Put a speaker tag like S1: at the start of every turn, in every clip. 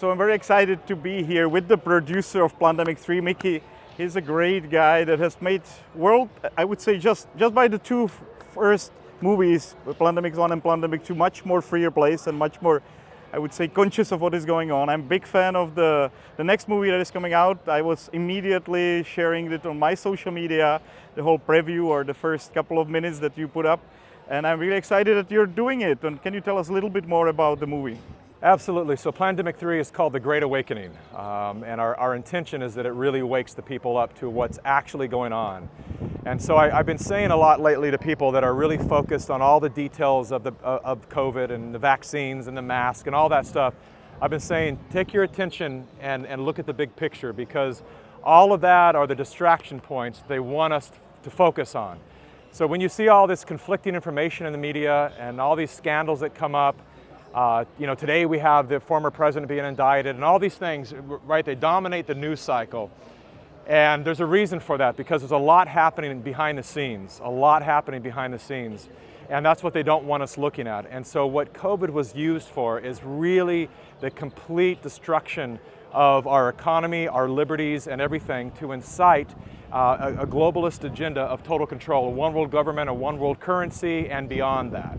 S1: So I'm very excited to be here with the producer of Plandemic 3, Mikki. He's a great guy that has made world, I would say just by the two first movies, Plandemic 1 and Plandemic 2, much more freer place and much more, I would say, conscious of what is going on. I'm a big fan of the next movie that is coming out. I was immediately sharing it on my social media, the whole preview or the first couple of minutes that you put up. And I'm really excited that you're doing it. And can you tell us a little bit more about the movie?
S2: Absolutely. So Plandemic 3 is called The Great Awakening. And our intention is that it really wakes the people up to what's actually going on. And so I've been saying a lot lately to people that are really focused on all the details of COVID and the vaccines and the mask and all that stuff. I've been saying, take your attention and look at the big picture, because all of that are the distraction points they want us to focus on. So when you see all this conflicting information in the media and all these scandals that come up, today we have the former president being indicted and all these things, right? They dominate the news cycle. And there's a reason for that, because there's a lot happening behind the scenes, And that's what they don't want us looking at. And so what COVID was used for is really the complete destruction of our economy, our liberties, and everything to incite a globalist agenda of total control, a one world government, a one world currency, and beyond that.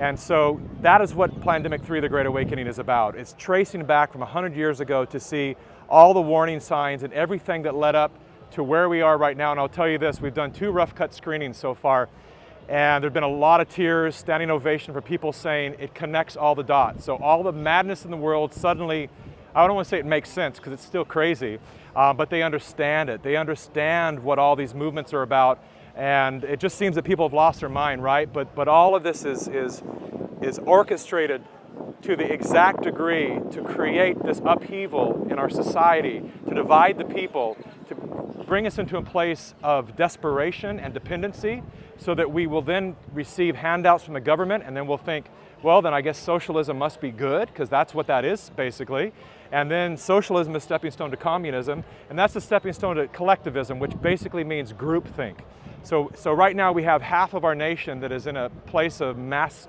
S2: And so that is what Plandemic 3, The Great Awakening is about. It's tracing back from 100 years ago to see all the warning signs and everything that led up to where we are right now. And I'll tell you this, we've done 2 rough cut screenings so far, and there've been a lot of tears, standing ovation for people saying it connects all the dots. So all the madness in the world suddenly, I don't want to say it makes sense because it's still crazy, but they understand it. They understand what all these movements are about. And it just seems that people have lost their mind, right? But all of this is orchestrated to the exact degree to create this upheaval in our society, to divide the people, to bring us into a place of desperation and dependency, so that we will then receive handouts from the government, and then we'll think, well, then I guess socialism must be good, because that's what that is, basically. And then socialism is a stepping stone to communism, and that's a stepping stone to collectivism, which basically means groupthink. So right now we have half of our nation that is in a place of mass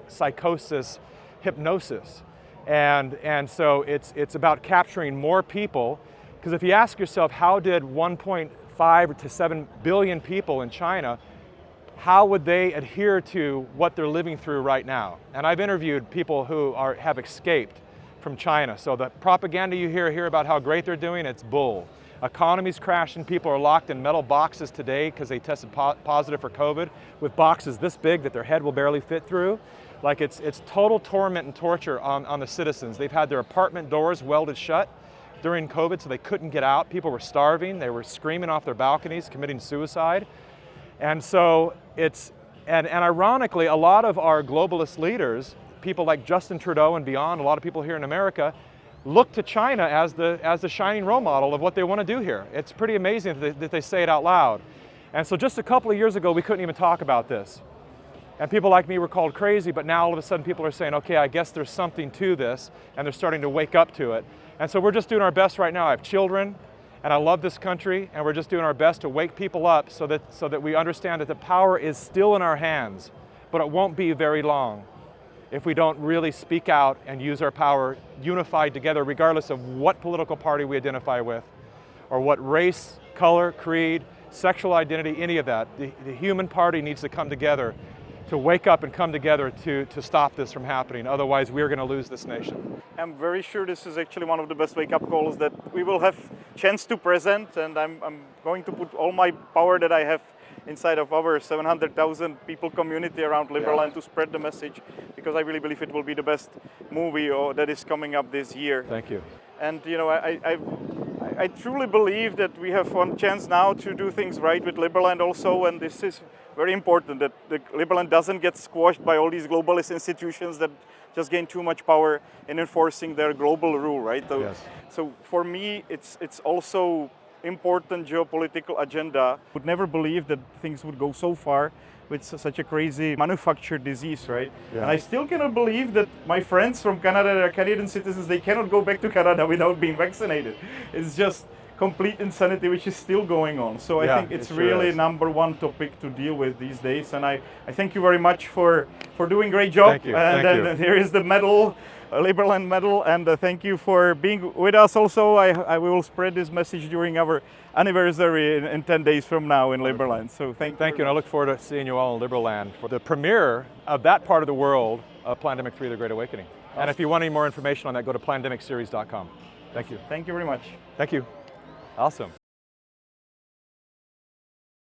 S2: psychosis, hypnosis. And so it's about capturing more people, because if you ask yourself, how did 1.5 to 7 billion people in China, how would they adhere to what they're living through right now? And I've interviewed people who have escaped from China. So the propaganda you hear about how great they're doing, it's bull. Economy's crashing, people are locked in metal boxes today because they tested positive for COVID, with boxes this big that their head will barely fit through. Like it's total torment and torture on the citizens. They've had their apartment doors welded shut during COVID so they couldn't get out. People were starving, they were screaming off their balconies, committing suicide. And so and ironically, a lot of our globalist leaders, people like Justin Trudeau and beyond, a lot of people here in America, look to China as the shining role model of what they want to do here. It's pretty amazing that they say it out loud. And so just a couple of years ago, we couldn't even talk about this. And people like me were called crazy, but now all of a sudden people are saying, okay, I guess there's something to this, and they're starting to wake up to it. And so we're just doing our best right now. I have children, and I love this country, and we're just doing our best to wake people up so that we understand that the power is still in our hands, but it won't be very long if we don't really speak out and use our power unified together, regardless of what political party we identify with, or what race, color, creed, sexual identity, any of that. The human party needs to come together to wake up and come together to stop this from happening. Otherwise, we're going to lose this nation.
S1: I'm very sure this is actually one of the best wake-up calls that we will have chance to present, and I'm going to put all my power that I have inside of our 700,000 people community around Liberland to spread the message, because I really believe it will be the best movie that is coming up this year.
S2: Thank you.
S1: And I truly believe that we have one chance now to do things right with Liberland also, and this is very important, that the Liberland doesn't get squashed by all these globalist institutions that just gain too much power in enforcing their global rule, right?
S2: Yes.
S1: So for me, it's also important geopolitical agenda. Would never believe that things would go so far with such a crazy manufactured disease, right?
S2: Yeah.
S1: And I still cannot believe that my friends from Canada, they're Canadian citizens, they cannot go back to Canada without being vaccinated. It's just complete insanity which is still going on. So I think it's really number one topic to deal with these days. And I thank you very much for doing a great job.
S2: Thank you.
S1: And
S2: Thank you.
S1: here is the medal Liberland medal, and thank you for being with us. Also, I will spread this message during our anniversary in 10 days from now in Liberland. So thank you.
S2: And I look forward to seeing you all in Liberland for the premiere of that part of the world of Plandemic 3, The Great Awakening. Awesome. And if you want any more information on that, go to plandemicseries.com. Thank you.
S1: Thank you very much.
S2: Thank you. Awesome.